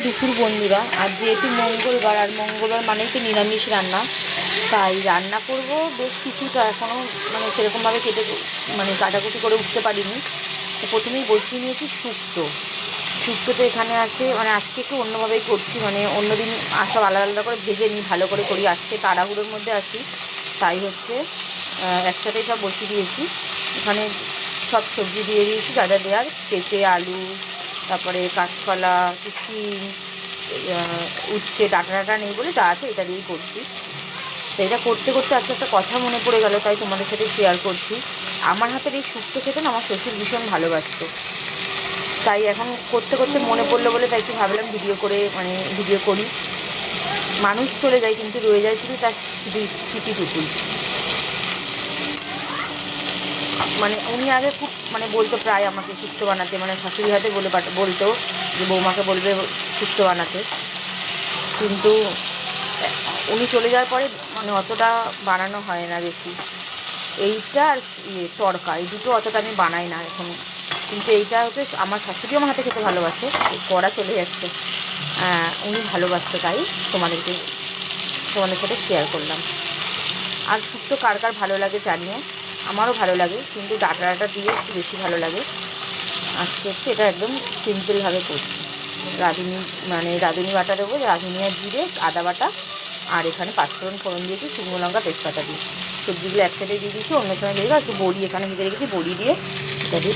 দুপুর বন্ধুরা। আর যেহেতু মঙ্গলবার, আর মঙ্গলবার মানেই তো নিরামিষ রান্না, তাই রান্না করব বেশ কিছুটা। এখনও সেরকমভাবে কাটাকুটি করে উঠতে পারিনি। তো প্রথমেই বসিয়ে নিয়েছি শুক্তো। শুক্তোতে এখানে আছে আজকে একটু অন্যভাবেই করছি, অন্যদিন সব আলাদা আলাদা করে ভেজে নিই, ভালো করে করি। আজকে তাড়াহুড়োর মধ্যে আছি, তাই হচ্ছে একসাথেই সব বসিয়ে দিয়েছি। এখানে সব সবজি দিয়ে দিয়েছি, যা যা দেওয়ার, পেঁপে, আলু, তারপরে কাঁচকলা, শিম, উচ্ছে, ডাঁটা ডাঁটা নেই বলে যা আছে এটা দিয়েই করছি। তো এটা করতে করতে আজকে একটা কথা মনে পড়ে গেল, তাই তোমাদের সাথে শেয়ার করছি। আমার হাতের এই শুক্তো খেতে না আমার শ্বশুর ভীষণ ভালোবাসতো, তাই এখন করতে করতে মনে পড়লো বলে তাই একটু ভাবলাম ভিডিও করি। মানুষ চলে যায় কিন্তু রয়ে যায় শুধু তার স্মৃতিটুকুই। উনি আগে খুব বলতো প্রায় আমাকে শুক্তো বানাতে, শাশুড়ি হাতে বলতো যে বৌমাকে বলবে শুক্তো বানাতে, কিন্তু উনি চলে যাওয়ার পরে অতটা বানানো হয় না বেশি। এইটা আর তড়কা, এই দুটো অতটা আমি বানাই না এখন। কিন্তু এইটা হচ্ছে আমার শাশুড়ি আমার হাতে খেতে ভালোবাসে। কড়া চলে যাচ্ছে, উনি ভালোবাসতো, তাই তোমাদের সাথে শেয়ার করলাম। আর শুক্তো কার কার ভালো লাগে জানিও, আমারও ভালো লাগে, কিন্তু ডাঁটা ডাঁটা দিয়ে একটু বেশি ভালো লাগে। আজকে হচ্ছে এটা একদম সিম্পলভাবে করছি। রাঁধুনি বাটা দেবো, রাঁধুনি আর জিরে, আদা বাটা, আর এখানে পাঁচফোড়ন ফোড়ন দিয়েছি, শুকনো লঙ্কা, তেজপাতা দিয়ে সবজিগুলো একসাথে দিয়ে দিয়েছি। অন্য সময় দিয়ে একটু বড়ি এখানে ভিজে রেখেছি, বড়ি দিয়ে এটা দিয়ে